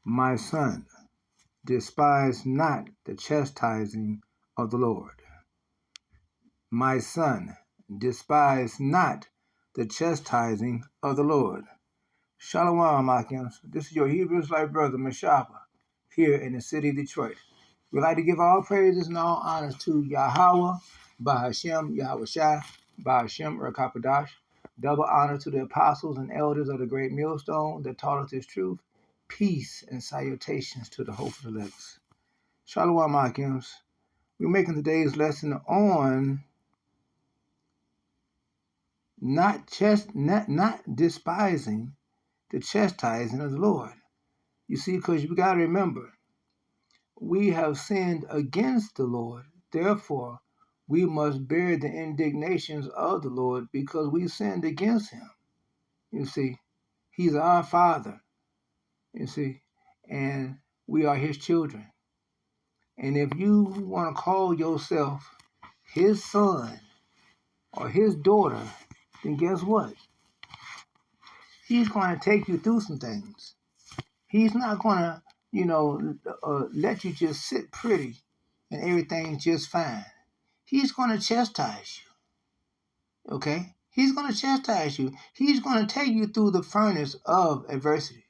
My son, despise not the chastising of the Lord. My son, despise not the chastising of the Lord. Shalom, Akins. This is your Hebrew Israelite brother, Mashaba, here in the city of Detroit. We'd like to give all praises and all honors to Yahweh, Bahashem, Yahweh Shai, Bahashem, Rekapadash. Double honor to the apostles and elders of the great millstone that taught us this truth. Peace and salutations to the hopeful elects. Shalom, Akins. We're making today's lesson on not despising the chastising of the Lord. You see, because we got to remember, we have sinned against the Lord. Therefore, we must bear the indignations of the Lord because we sinned against him. You see, he's our Father, you see, and we are his children. And if you want to call yourself his son or his daughter, then guess what? He's going to take you through some things. He's not going to, let you just sit pretty and everything's just fine. He's going to chastise you, okay? He's going to chastise you. He's going to take you through the furnace of adversity.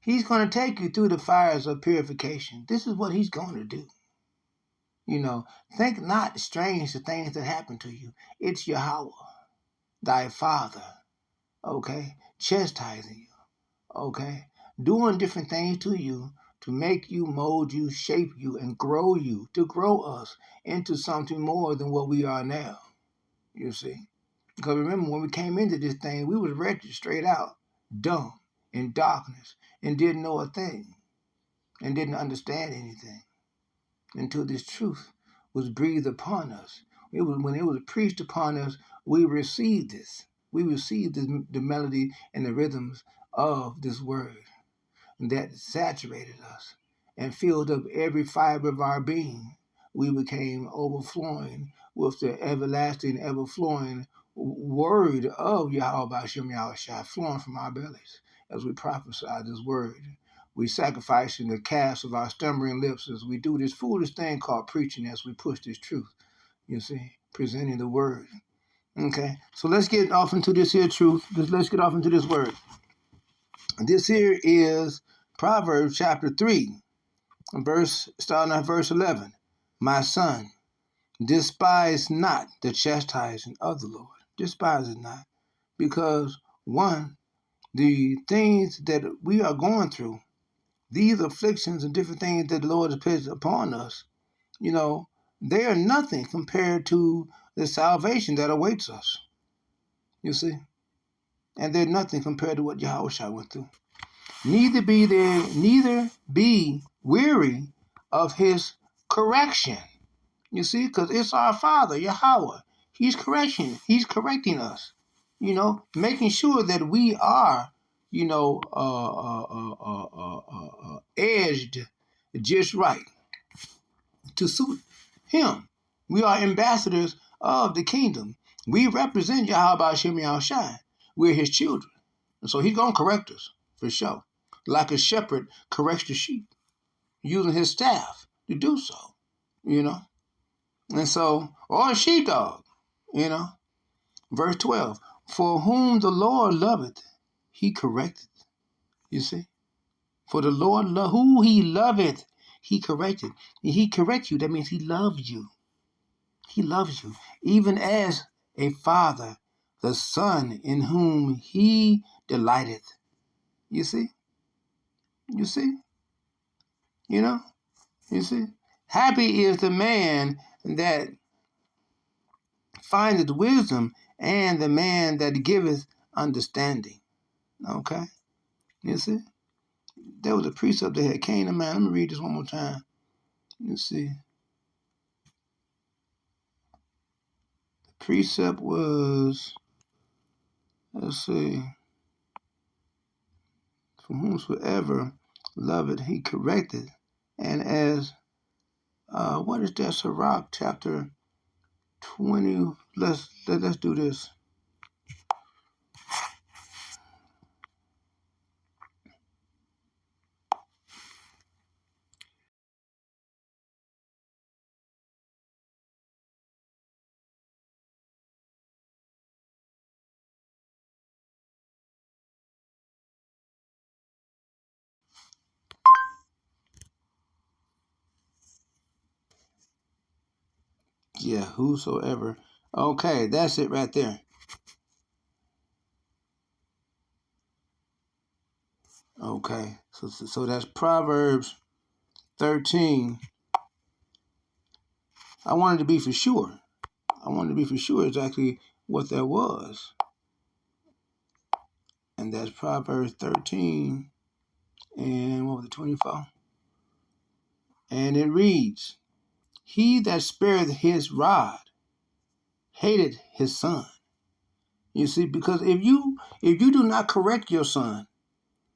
He's going to take you through the fires of purification. This is what he's going to do. Think not strange the things that happen to you. It's Yahweh, thy Father, okay, chastising you, okay, doing different things to you to make you, mold you, shape you, and grow you, to grow us into something more than what we are now, you see. Because remember, when we came into this thing, we was wretched straight out, dumb, in darkness, and didn't know a thing, and didn't understand anything, until this truth was breathed upon us. When it was preached upon us, we received this. We received the melody and the rhythms of this word that saturated us and filled up every fiber of our being. We became overflowing with the everlasting, ever-flowing word of Yahweh B'Shem Yahweh Shai flowing from our bellies as we prophesy this word. We sacrifice in the calves of our stumbling lips as we do this foolish thing called preaching as we push this truth, you see, presenting the word. Okay, so let's get off into this here truth. Let's get off into this word. This here is Proverbs chapter 3, starting at verse 11. My son, despise not the chastising of the Lord. Despise it not. Because, one, the things that we are going through, these afflictions and different things that the Lord has placed upon us, they are nothing compared to the salvation that awaits us. You see? And they're nothing compared to what Yahweh went through. Neither be weary of his correction. You see, because it's our Father, Yahweh. He's correcting us. Making sure that we are, edged just right to suit him. We are ambassadors of the kingdom. We represent Yahweh B'Shem Yahweh Shai. We're his children. And so he's going to correct us, for sure. Like a shepherd corrects the sheep, using his staff to do so, And so, or a sheepdog, Verse 12, for whom the Lord loveth, he correcteth. You see? For the Lord, who he loveth, he corrected. He corrects you. That means he loves you. He loves you. Even as a father, the son in whom he delighteth. You see? You see? You see? Happy is the man that findeth wisdom and the man that giveth understanding. Okay? You see? There was a precept that had came to mind. Let me read this one more time. Let's see. The precept was, let's see, for whomsoever loveth, he corrected. And as, what is that? Sirach chapter 20. Let's do this. Yeah, whosoever. Okay, that's it right there. Okay, so that's Proverbs 13. I wanted to be for sure. I wanted to be for sure exactly what that was. And that's Proverbs 13 and what was it, 24? And it reads, He that spareth his rod hated his son. You see, because if you do not correct your son,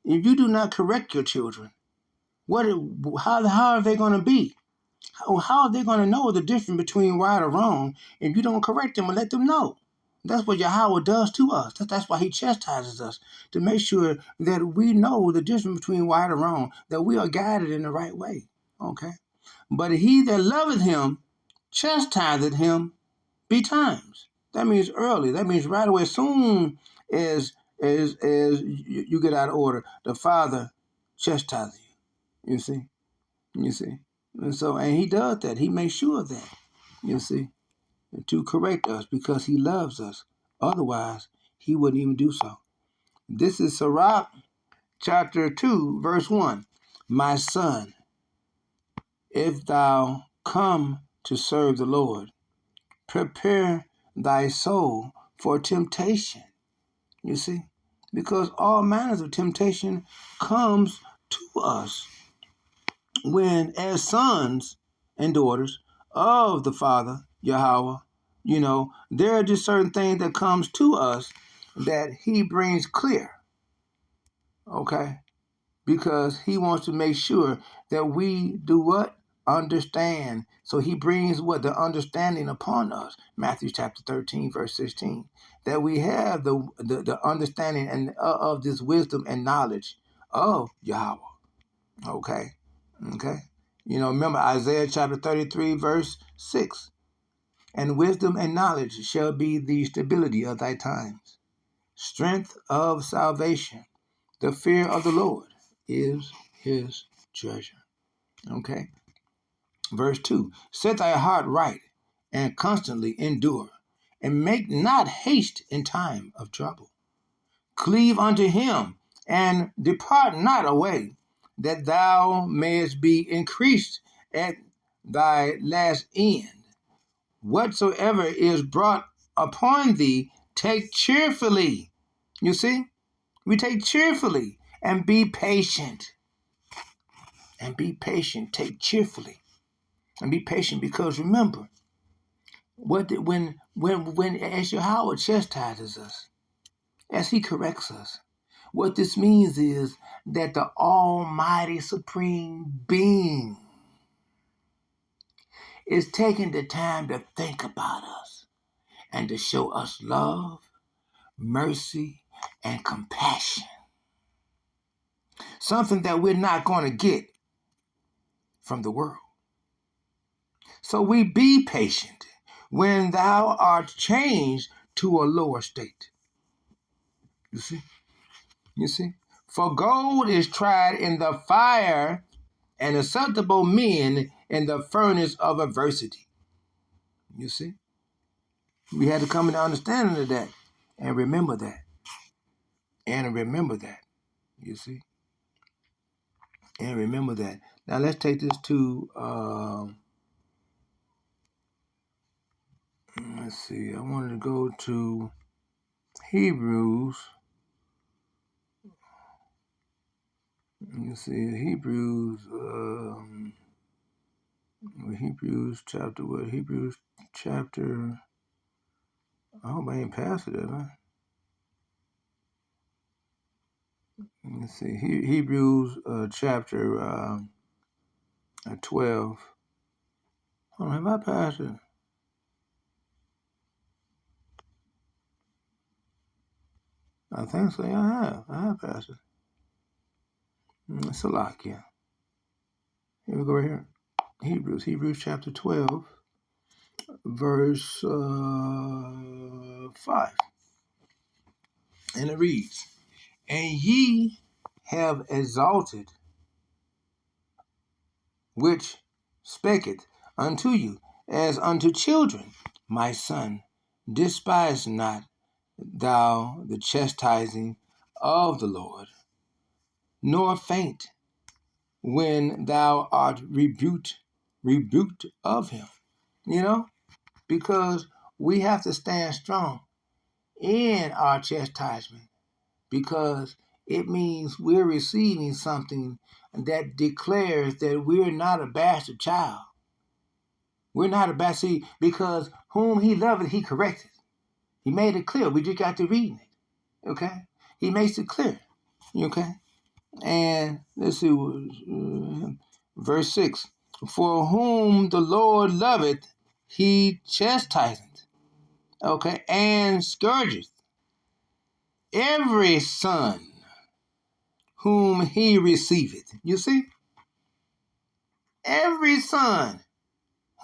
if you do not correct your children, how are they going to be? How are they going to know the difference between right or wrong if you don't correct them and let them know? That's what Yahweh does to us. That's why he chastises us, to make sure that we know the difference between right or wrong, that we are guided in the right way. Okay? But he that loveth him chastiseth him betimes. That means early. That means right away. As soon as you get out of order, the Father chastises you. You see? You see? And he does that. He makes sure of that. You see? To correct us because he loves us. Otherwise, he wouldn't even do so. This is Sirach chapter 2, verse 1. My son, if thou come to serve the Lord, prepare thy soul for temptation. You see? Because all manners of temptation comes to us when, as sons and daughters of the Father, Yahweh, there are just certain things that comes to us that he brings clear, okay? Because he wants to make sure that we do what? Understand. So he brings what? The understanding upon us. Matthew chapter 13, verse 16. That we have the understanding and of this wisdom and knowledge of Yahweh. Okay? Okay? Remember Isaiah chapter 33, verse 6. And wisdom and knowledge shall be the stability of thy times. Strength of salvation. The fear of the Lord is his treasure. Okay? Verse 2. Set thy heart right and constantly endure, and make not haste in time of trouble. Cleave unto him and depart not away, that thou mayest be increased at thy last end. Whatsoever is brought upon thee, take cheerfully. You see? We take cheerfully and be patient. And be patient. Take cheerfully. And be patient because remember, when as Yahweh chastises us, as he corrects us, what this means is that the Almighty Supreme Being is taking the time to think about us and to show us love, mercy, and compassion. Something that we're not going to get from the world. So we be patient when thou art changed to a lower state. You see? You see? For gold is tried in the fire, and acceptable men in the furnace of adversity. You see? We had to come into understanding of that and remember that. And remember that. You see? And remember that. Now let's take this to, let's see, I wanted to go to Hebrews. You see, Hebrews chapter what? Hebrews chapter, I hope I ain't past it, huh? Let's see, Hebrews chapter 12. Hold on, have I passed it? I think so, yeah, I have passed it. It's a lot, yeah. Here we go right here. Hebrews chapter 12, verse 5. And it reads, And ye have exalted, which spaketh unto you, as unto children. My son, despise not thou the chastising of the Lord, nor faint when thou art rebuked of him. Because we have to stand strong in our chastisement, because it means we're receiving something that declares that we're not a bastard child. We're not a bastard, because whom he loveth, he corrected. He made it clear. We just got to reading it. Okay? He makes it clear. Okay? And let's see, verse 6. For whom the Lord loveth, he chastiseth. Okay? And scourgeth every son whom he receiveth. You see? Every son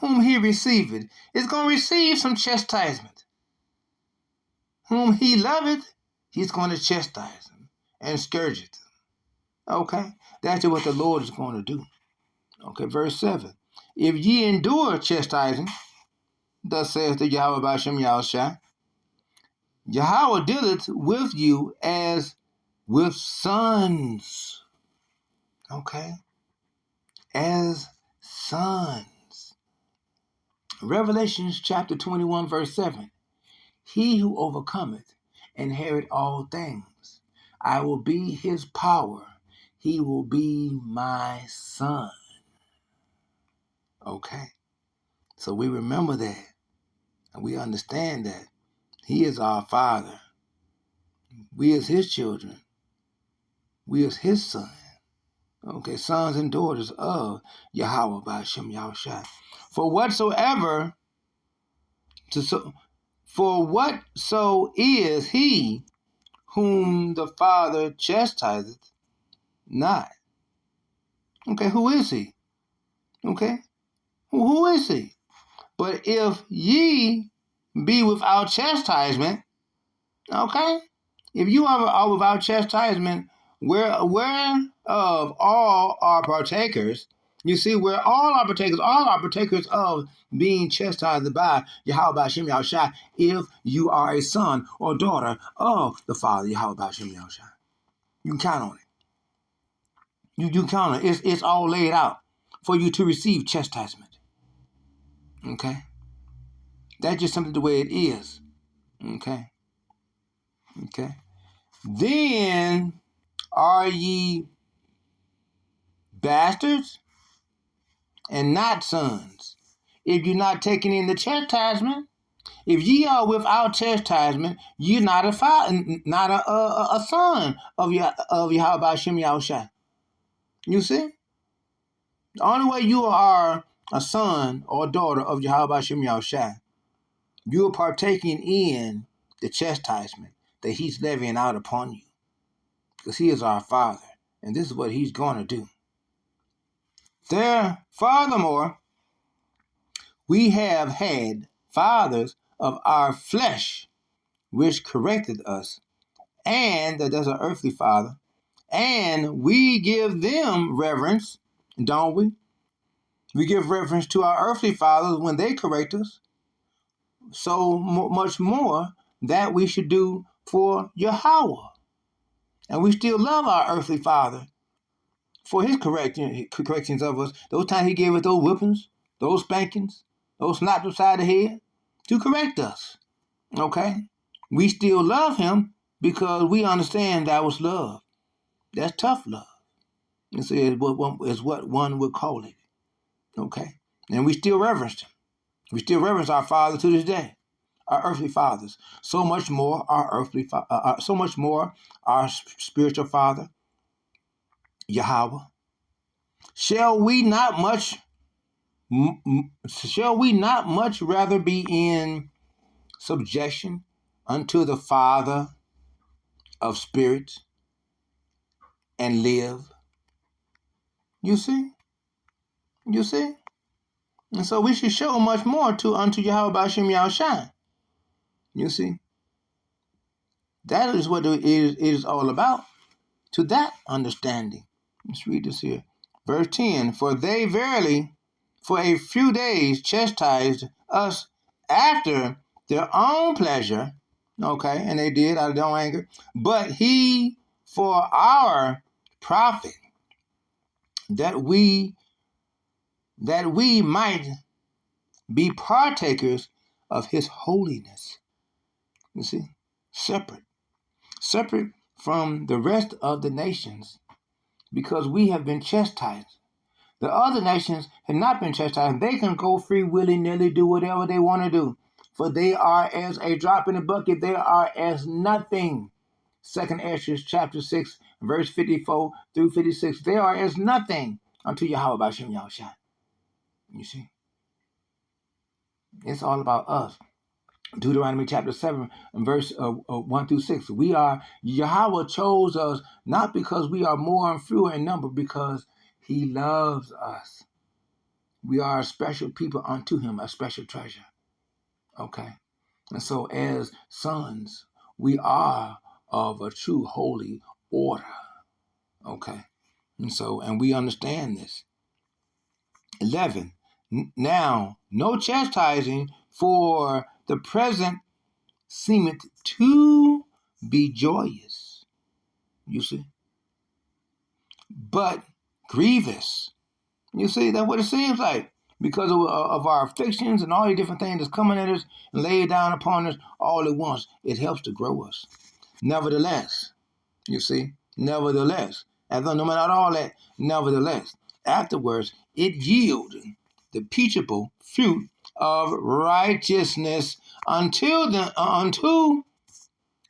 whom he receiveth is going to receive some chastisement. Whom he loveth, he's going to chastise him and scourge it. Okay? That's what the Lord is going to do. Okay, verse 7. If ye endure chastising, thus saith the Yahweh Ba'ashem Yahushua, Yahweh dealeth with you as with sons. Okay? As sons. Revelation chapter 21, verse 7. He who overcometh inherit all things. I will be his power. He will be my son. Okay? So we remember that. And we understand that he is our father. We as his children. We as his son. Okay, sons and daughters of Yahweh Ba'ashem Yahushua. For whatso is he whom the Father chastiseth not. Okay, who is he? Okay, who is he? But if ye be without chastisement, okay, if you are without chastisement, whereof all are partakers, you see, we're all are partakers of being chastised by Yahweh Ba'ashem Yahushua, if you are a son or daughter of the Father, Yahweh Ba'ashem Yahushua. You can count on it. You count on it. It's all laid out for you to receive chastisement. Okay? That's just simply the way it is. Okay? Okay? Then are ye bastards and not sons, if you're not taking in the chastisement? If ye are without chastisement, you're not a son of Yahweh Ba'ashem Yahushua. You see? The only way you are a son or daughter of Yahweh Ba'ashem Yahushua, you are partaking in the chastisement that he's levying out upon you, because he is our Father, and this is what he's going to do. Furthermore, we have had fathers of our flesh, which corrected us, and that's an earthly father, and we give them reverence, don't we? We give reverence to our earthly fathers when they correct us. So much more that we should do for Yahweh. And we still love our earthly father for his corrections of us. Those times he gave us those whippings, those spankings, those slaps upside the head to correct us. Okay? We still love him because we understand that was love. That's tough love. It's what one would call it. Okay? And we still reverence him. We still reverence our Father to this day, our earthly fathers. So much more our spiritual Father, Yahweh. Shall we not much rather be in subjection unto the Father of spirits and live? You see? And so we should show much more unto Yahweh Ba'ashem Yahushua. You see? That is what it is all about, to that understanding. Let's read this here. Verse 10, For for a few days chastised us after their own pleasure, okay, and they did out of their own anger, but he for our profit, that we might be partakers of his holiness. You see, separate from the rest of the nations, because we have been chastised. The other nations have not been chastised. They can go free, willy-nilly, do whatever they want to do. For they are as a drop in the bucket. They are as nothing. 2nd Ezra chapter 6, verse 54 through 56. They are as nothing unto Yahweh B'Shem Yahushua. You see? It's all about us. Deuteronomy chapter 7, verse 1 through 6. Yahweh chose us not because we are more and fewer in number, because he loves us. We are a special people unto him, a special treasure. Okay? And so as sons, we are of a true holy order. Okay? And we understand this. 11. Now, no chastising for the present seemeth to be joyous, you see, but grievous. You see, that's what it seems like. Because of our afflictions and all the different things that's coming at us and laid down upon us all at once, it helps to grow us. Nevertheless, you see, after no matter all that, nevertheless, afterwards, it yielded the peaceable fruit of righteousness unto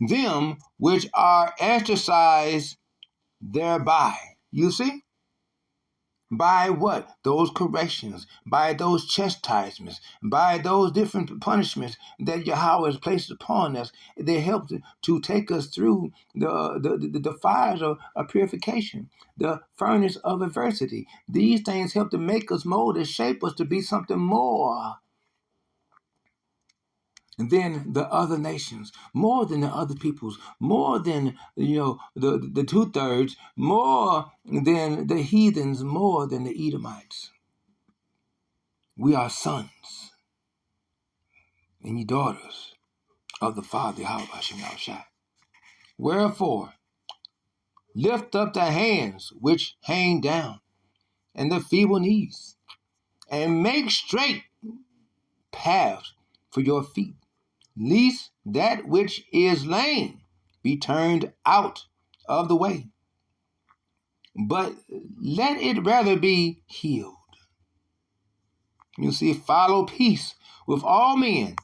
them which are exercised thereby. You see? By what? Those corrections, by those chastisements, by those different punishments that Yahweh has placed upon us. They help to take us through the fires of purification, the furnace of adversity. These things help to make us, mold us, shape us to be something more than the other nations, more than the other peoples, more than the 2/3, more than the heathens, more than the Edomites. We are sons and ye daughters of the Father Yahweh Hashem Yahushua. Wherefore, lift up the hands which hang down, and the feeble knees, and make straight paths for your feet, lest that which is lame be turned out of the way, but let it rather be healed. You see, follow peace with all men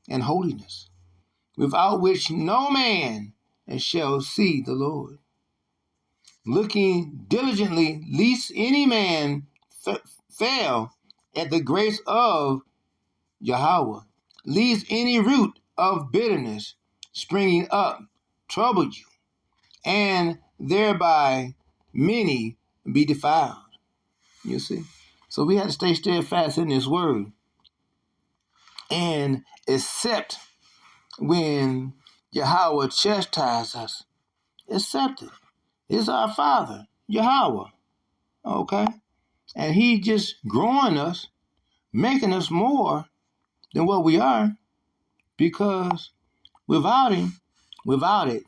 and holiness, without which no man shall see the Lord. Looking diligently, lest any man fail at the grace of Yahweh, lest any root of bitterness springing up trouble you, and thereby many be defiled. You see? So we have to stay steadfast in this word and accept when Yahweh chastises us. Accept it. It's our Father, Yahweh. Okay? And he just growing us, making us more than what we are, because without it,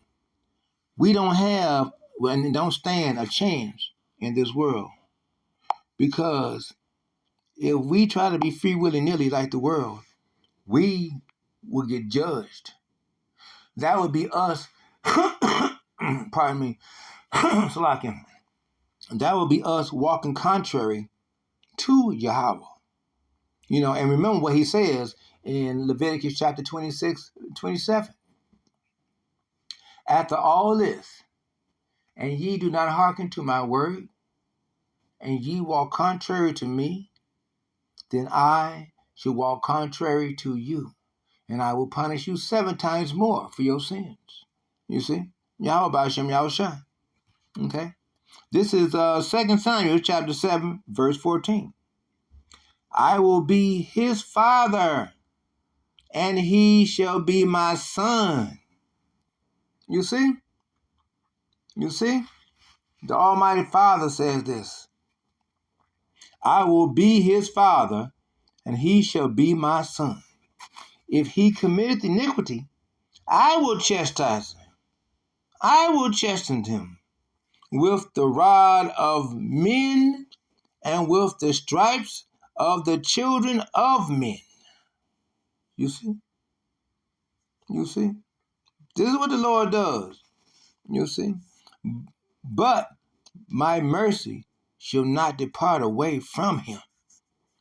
we don't have and don't stand a chance in this world. Because if we try to be free willy-nilly like the world, we will get judged. That would be us, pardon me, Salakim. That would be us walking contrary to Yahweh. And remember what he says in Leviticus chapter 26, 27. After all this, and ye do not hearken to my word, and ye walk contrary to me, then I shall walk contrary to you, and I will punish you 7 times more for your sins. You see? Yahweh B'Shem Yahushua. Okay? This is 2 Samuel chapter 7, verse 14. I will be his father, and he shall be my son. You see? You see? The Almighty Father says this. I will be his father, and he shall be my son. If he committeth iniquity, I will chastise him. I will chasten him with the rod of men and with the stripes of the children of men. You see? You see? This is what the Lord does. You see? But my mercy shall not depart away from him,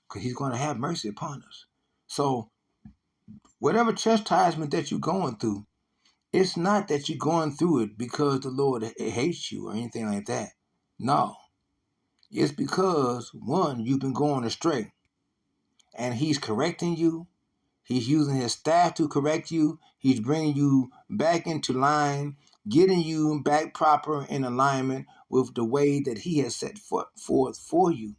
because he's going to have mercy upon us. So whatever chastisement that you're going through, it's not that you're going through it because the Lord hates you or anything like that. No. It's because, one, you've been going astray, and he's correcting you. He's using his staff to correct you. He's bringing you back into line, getting you back proper in alignment with the way that he has set forth for you,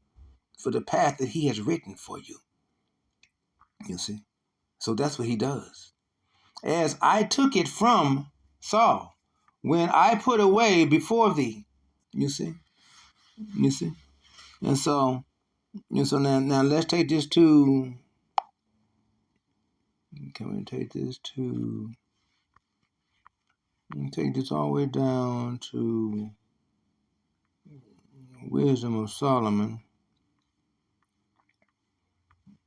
for the path that he has written for you. You see? So that's what he does. As I took it from Saul, when I put away before thee. You see? You see? And so now let's take this to, can we take this to, take this all the way down to Wisdom of Solomon.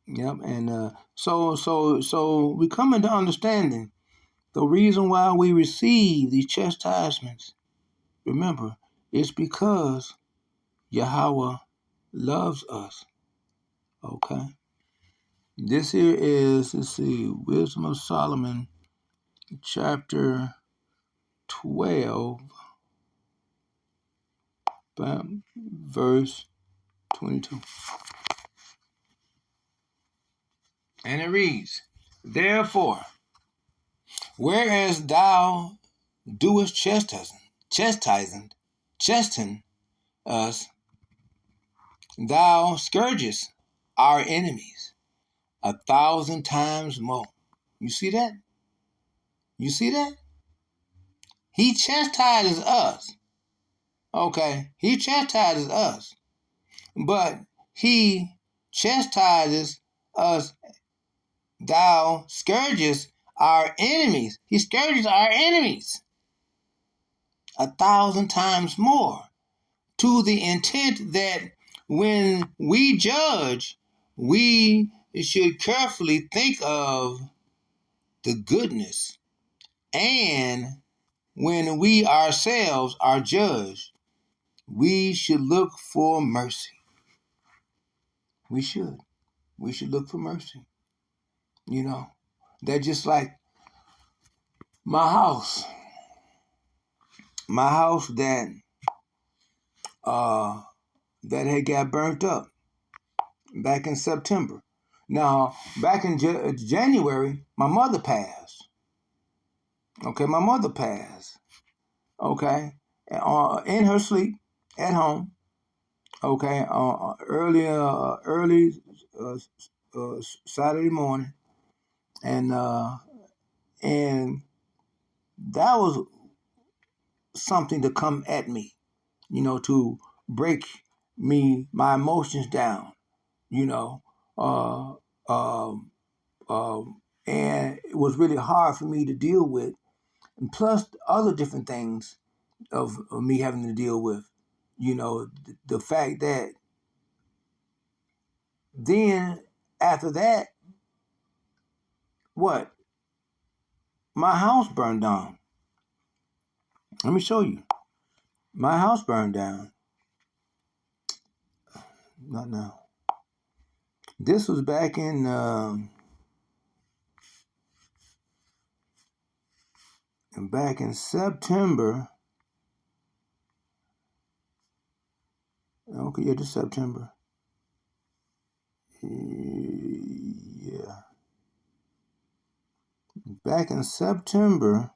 Yep, and so we come into understanding the reason why we receive these chastisements. Remember, it's because Yahweh loves us. Okay. This here is, let's see, Wisdom of Solomon, chapter 12, verse 22. And it reads, Therefore, whereas thou doest chasten us, thou scourgest our enemies 1,000 times more. You see that? You see that? He chastises us. Okay, he chastises us. But he chastises us. Thou scourgest our enemies. He scourges our enemies 1,000 times more, to the intent that when we judge, we should carefully think of the goodness. And when we ourselves are judged, we should look for mercy. We should. We should look for mercy. You know, that just like my house that had got burnt up back in September. Now, back in January, my mother passed. Okay, my mother passed. Okay, in her sleep at home. Okay, early Saturday morning, and that was something to come at me, to break my emotions down, you know, uh, um, and it was really hard for me to deal with, and plus other different things of me having to deal with, the fact that then after that, what? My house burned down. Let me show you. My house burned down. Not now. This was back in September. Okay, yeah, this September. Yeah. Back in September.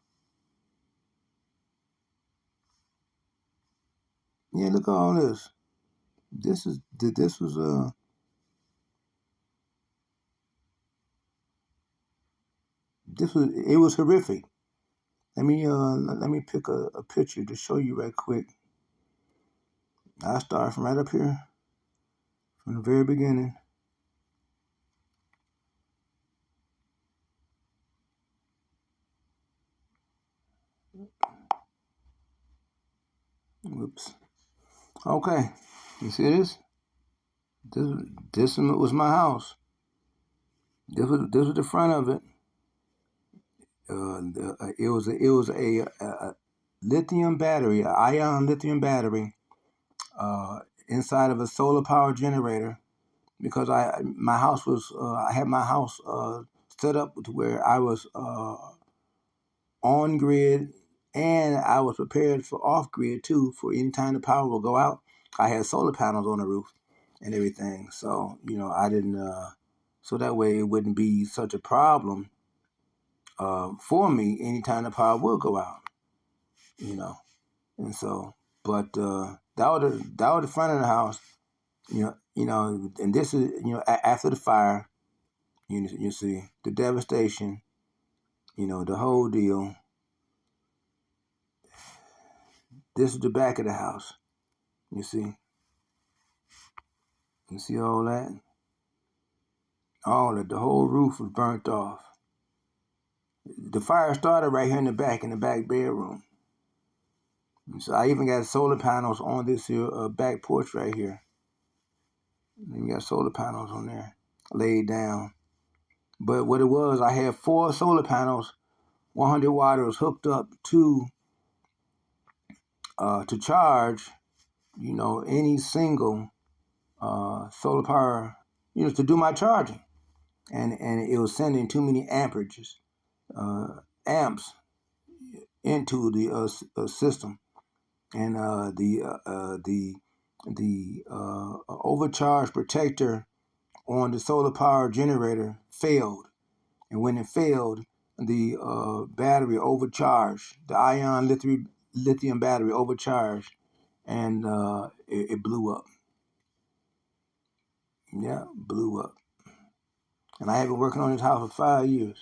Yeah, look at all this. This was it was horrific. Let me pick a picture to show you right quick. I'll start from right up here. From the very beginning. Whoops. Okay. You see this? This was my house. This was the front of it. It was a lithium battery, an ion lithium battery, inside of a solar power generator. Because I had my house set up to where I was on grid, and I was prepared for off grid too. For any time the power will go out, I had solar panels on the roof and everything. So I didn't. So that way it wouldn't be such a problem for me anytime the power will go out. And so, but that was the front of the house. And this is after the fire. You see the devastation. The whole deal. This is the back of the house. You see all that. All of the whole roof was burnt off. The fire started right here in the back bedroom. And so I even got solar panels on this here back porch right here. You got solar panels on there laid down. But what it was, I had 4 solar panels, 100 watters hooked up to charge, any single solar power, to do my charging, and it was sending too many amps into the system, and the overcharge protector on the solar power generator failed, and when it failed, the battery overcharged. The ion lithium battery overcharged, and it blew up. Yeah, blew up. And I have been working on this house for 5 years.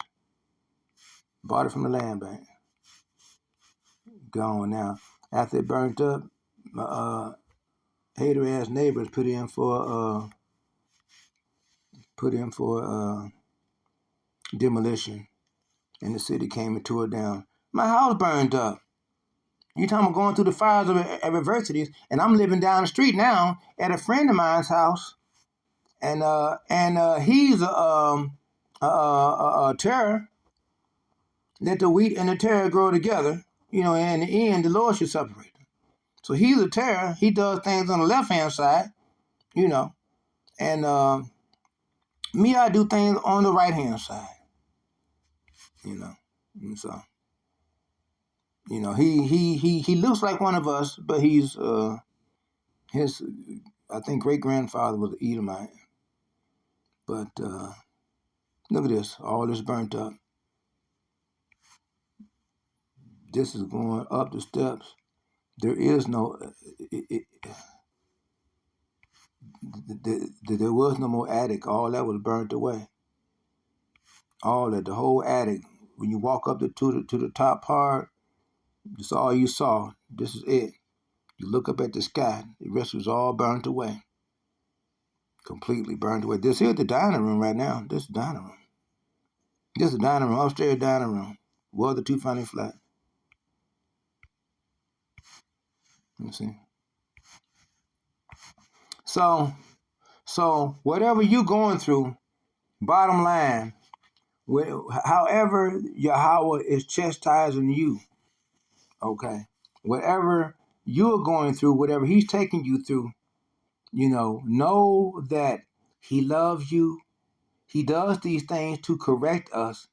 Bought it from the land bank. Gone now. After it burnt up, my hater ass neighbors put in for demolition, and the city came and tore it down. My house burned up. You talking about going through the fires of adversities, and I'm living down the street now at a friend of mine's house, and he's a terror. Let the wheat and the terror grow together, and in the end, the Lord should separate them. So he's a terror. He does things on the left-hand side, and me, I do things on the right-hand side, And so, he looks like one of us, but he's his, I think, great-grandfather was an Edomite. But look at this. All this burnt up. This is going up the steps. There is no... there was no more attic. All that was burnt away. All that, the whole attic. When you walk up to the top part, that's all you saw. This is it. You look up at the sky. The rest was all burnt away. Completely burnt away. This here's the dining room right now. This is the dining room. This is the dining room, upstairs dining room. Was the 2-family flat. You see? So whatever you're going through, bottom line, however Yahweh is chastising you, okay, whatever you're going through, whatever he's taking you through, know that he loves you. He does these things to correct us.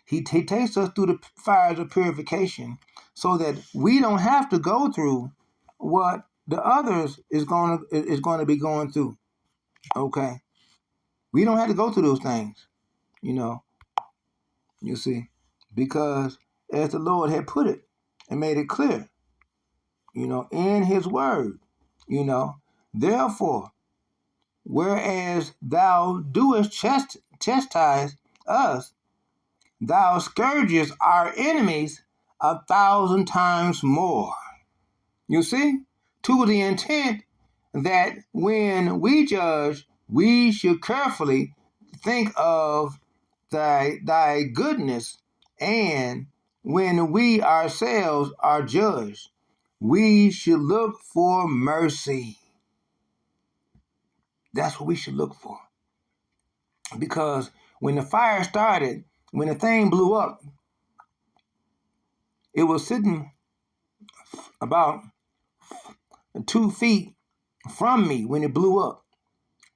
He takes us through the fires of purification so that we don't have to go through what the others is going to be going through. Okay, we don't have to go through those things. You see, because as the Lord had put it and made it clear, in his word, therefore, whereas thou doest chastise us, thou scourgest our enemies 1,000 times more. You see, to the intent that when we judge, We should carefully think of thy goodness, and when we ourselves are judged, we should look for mercy. That's what we should look for. Because when the fire started, when the thing blew up, it was sitting about 2 feet from me when it blew up.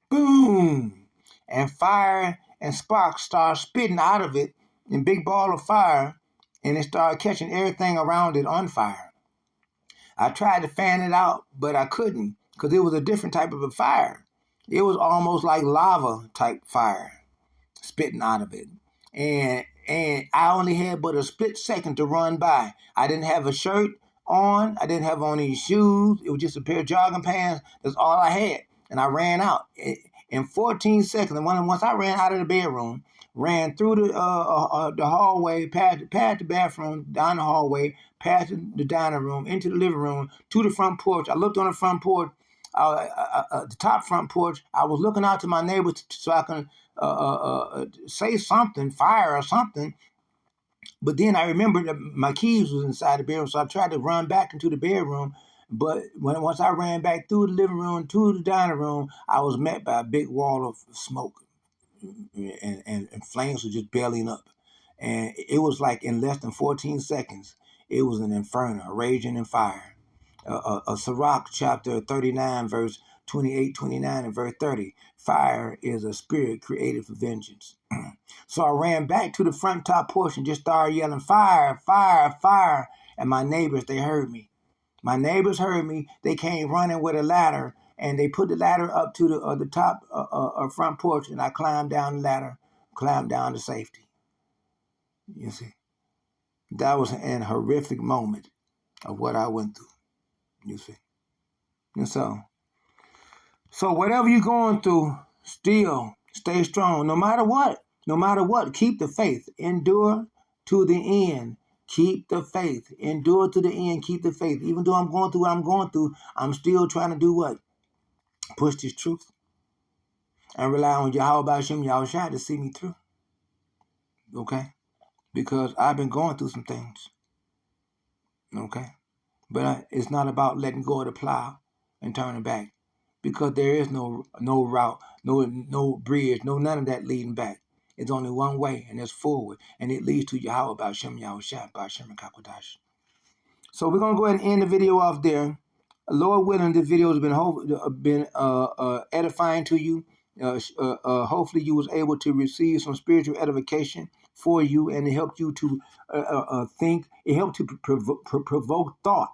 Boom! And fire and sparks started spitting out of it in big ball of fire, and it started catching everything around it on fire. I tried to fan it out, but I couldn't because it was a different type of a fire. It was almost like lava type fire spitting out of it. And I only had but a split second to run by. I didn't have a shirt on. I didn't have on any shoes. It was just a pair of jogging pants. That's all I had. And I ran out in 14 seconds. And once I ran out of the bedroom, ran through the hallway, past the bathroom, down the hallway, past the dining room, into the living room, to the front porch. I looked on the front porch, the top front porch. I was looking out to my neighbors so I can say something, fire or something. But then I remembered that my keys was inside the bedroom, so I tried to run back into the bedroom. But once I ran back through the living room to the dining room, I was met by a big wall of smoke, and flames were just bellying up. And it was like in less than 14 seconds, it was an inferno, raging in fire. Sirach chapter 39, verse 28, 29, and verse 30. Fire is a spirit created for vengeance. So I ran back to the front top porch and just started yelling, fire, fire, fire. And my neighbors, they heard me. My neighbors heard me. They came running with a ladder, and they put the ladder up to the top front porch, and I climbed down the ladder, climbed down to safety. You see, that was an horrific moment of what I went through. You see, and so whatever you're going through, still stay strong, no matter what. No matter what, keep the faith. Endure to the end. Keep the faith. Endure to the end. Keep the faith. Even though I'm going through what I'm going through, I'm still trying to do what? Push this truth. And rely on Yahweh Hashem, Yahushua to see me through. Okay? Because I've been going through some things. Okay? But it's not about letting go of the plow and turning back. Because there is no route, no bridge, none of that leading back. It's only one way, and it's forward. And it leads to Yahweh Hashem, Yahushua, Hashem, and Kakodash. So we're going to go ahead and end the video off there. Lord willing, this video has been edifying to you. Hopefully you was able to receive some spiritual edification for you, and it helped you to think. It helped to provoke thought.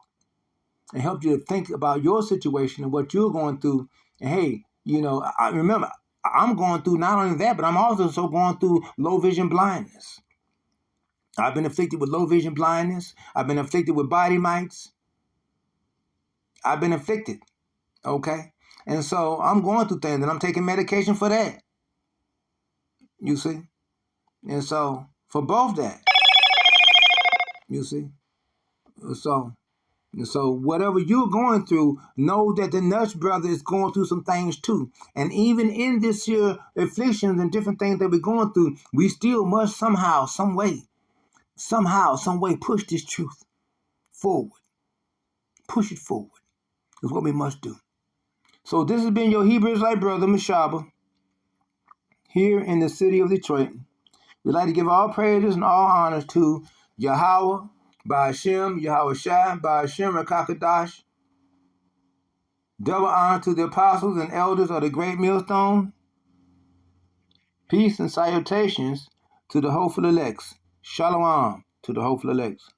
It helped you to think about your situation and what you're going through. And hey, I remember, I'm going through not only that, but I'm also going through low vision blindness. I've been afflicted with low vision blindness. I've been afflicted with body mites. I've been afflicted, okay? And so I'm going through things, and I'm taking medication for that, you see? And so, for both that, you see? So whatever you're going through, know that the nurse brother is going through some things too. And even in this here afflictions and different things that we're going through, we still must somehow, some way push this truth forward. Push it forward is what we must do. So this has been your Hebrew Israelite brother, Mashaba, here in the city of Detroit. We'd like to give all praises and all honors to Yahweh, Ba'ashem, Yahushua, Ba'ashem, Rakakadash. Double honor to the apostles and elders of the great millstone. Peace and salutations to the hopeful elects. Shalom to the hopeful elects.